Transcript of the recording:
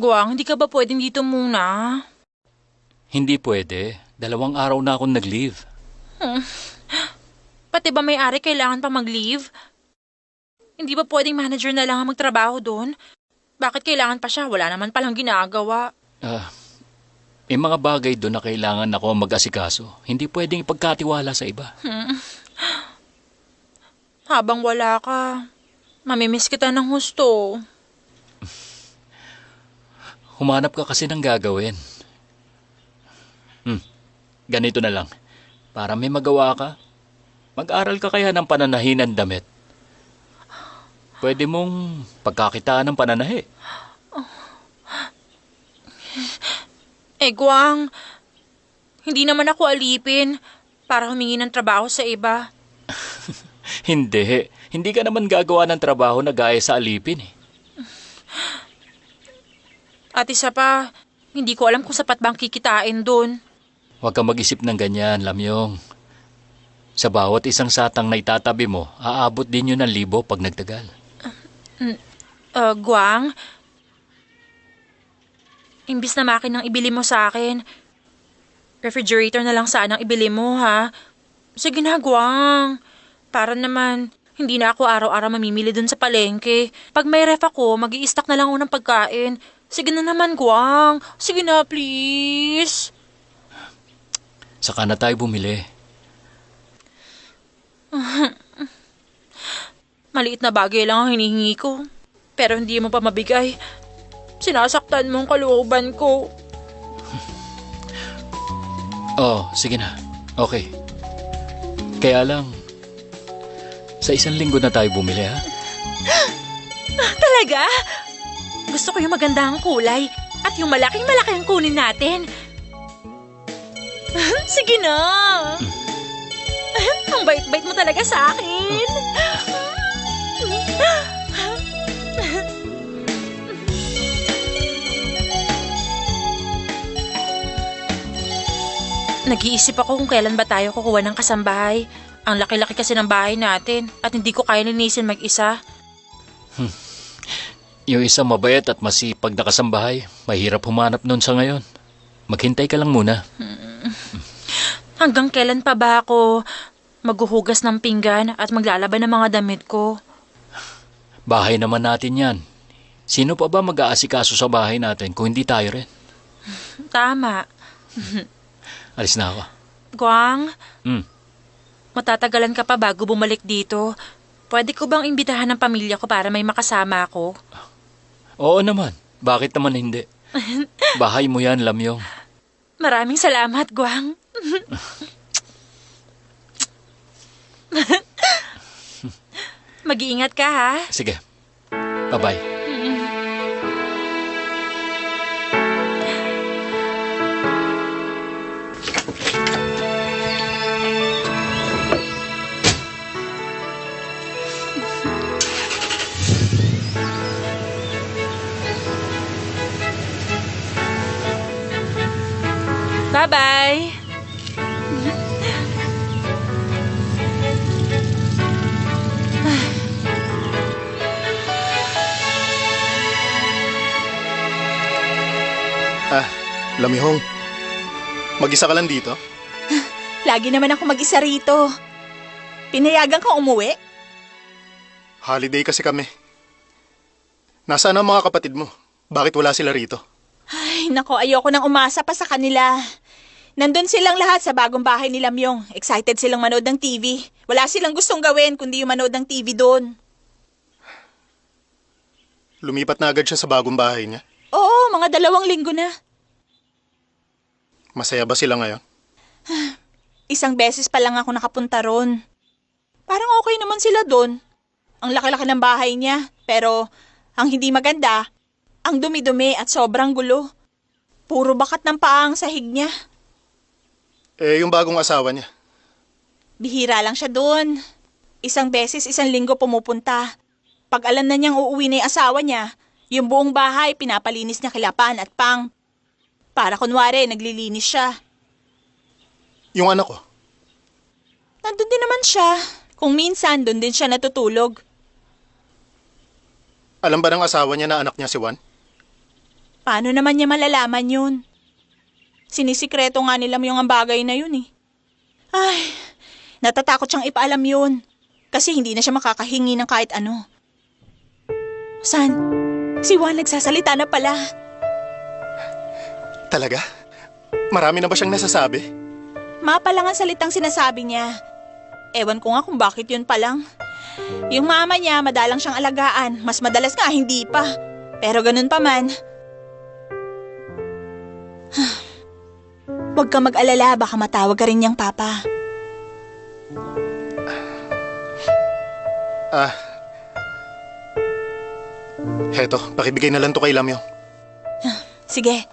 Guang, hindi ka ba pwedeng dito muna? Hindi pwede. 2 araw na akong nag-leave. Pati ba may-ari kailangan pa mag-leave? Hindi ba pwedeng manager na lang ang magtrabaho doon? Bakit kailangan pa siya? Wala naman palang ginagawa. May mga bagay doon na kailangan ako mag-asikaso. Hindi pwedeng ipagkatiwala sa iba. Habang wala ka, mamimiss kita ng husto. Humanap ka kasi ng gagawin. Ganito na lang. Para may magawa ka, mag-aral ka kaya ng pananahi ng damit. Pwede mong pagkakitaan ng pananahi. Guang, hindi naman ako alipin para humingi ng trabaho sa iba. Hindi. Hindi ka naman gagawa ng trabaho na gaya sa alipin eh. At isa pa, hindi ko alam kung sapat bang kikitain doon. Huwag kang mag-isip ng ganyan, Lamyong. Sa bawat isang satang na itatabi mo, aabot din yun ng 1,000 pag nagtagal. Guang, imbis na makinang ibili mo sa akin, refrigerator na lang sanang ibili mo, ha? Sige na, Guang. Para naman, hindi na ako araw-araw mamimili dun sa palengke. Pag may ref ako, mag-i-stock na lang ako ng pagkain. Sige na naman, Guang. Sige na, please. Saka na tayo bumili. Maliit na bagay lang ang hinihingi ko. Pero hindi mo pa mabigay. Sinasaktan mo ang kalooban ko. Sige na. Okay. Kaya lang, sa 1 linggo na tayo bumili, ha? Talaga? Gusto ko yung magandang kulay at yung malaking-malaki ang kunin natin. Sige na. Ang bait-bait mo talaga sa akin. Nag-iisip ako kung kailan ba tayo kukuha ng kasambahay. Ang laki-laki kasi ng bahay natin at hindi ko kaya linisin mag-isa. Yung isa mabait at masipag na kasambahay, mahirap humanap nun sa ngayon. Maghintay ka lang muna. Hanggang kailan pa ba ako maghuhugas ng pinggan at maglalaban ng mga damit ko? Bahay naman natin yan. Sino pa ba mag-aasikaso sa bahay natin kung hindi tayo rin? Tama. Alis na ako. Guang, Hmm. matatagalan ka pa bago bumalik dito. Pwede ko bang imbitahan ng pamilya ko para may makasama ako? Oo naman. Bakit naman hindi? Bahay mo yan, Lamyong. Maraming salamat, Guang. Mag-iingat ka, ha? Sige. Bye-bye. Bye-bye. Lamihong, mag-isa ka lang dito? Lagi naman ako mag-isa rito. Pinayagan kang umuwi? Holiday kasi kami. Nasaan ang mga kapatid mo? Bakit wala sila rito? Ay, nako, ayoko nang umasa pa sa kanila. Nandun silang lahat sa bagong bahay ni Lamyong. Excited silang manood ng TV. Wala silang gustong gawin kundi yung manood ng TV doon. Lumipat na agad siya sa bagong bahay niya. Oo, mga 2 linggo na. Masaya ba sila ngayon? 1 beses pa lang ako nakapunta ron. Parang okay naman sila doon. Ang laki-laki ng bahay niya. Pero ang hindi maganda, ang dumi-dumi at sobrang gulo. Puro bakat ng paa ang sahig niya. Yung bagong asawa niya. Bihira lang siya doon. 1 beses 1 linggo pumupunta. Pag alam na niyang uuwi na yung asawa niya, yung buong bahay pinapalinis niya kilapan at pang. Para kunwari, naglilinis siya. Yung anak ko. Nandun din naman siya. Kung minsan, doon din siya natutulog. Alam ba ng asawa niya na anak niya si Juan? Paano naman niya malalaman yun? Sinisikreto nga nila yung ang bagay na yun eh. Ay, natatakot siyang ipaalam yun. Kasi hindi na siya makakahingi ng kahit ano. San? Si Juan nagsasalita na pala. Talaga? Marami na ba siyang nasasabi? Mapa lang ang salitang sinasabi niya. Ewan ko nga kung bakit yun pa lang. Yung mama niya, madalang siyang alagaan. Mas madalas nga, hindi pa. Pero ganun pa man. Huwag ka mag-alala, baka matawag ka rin niyang papa. Heto, pakibigay na lang to kay Lamyo. Sige.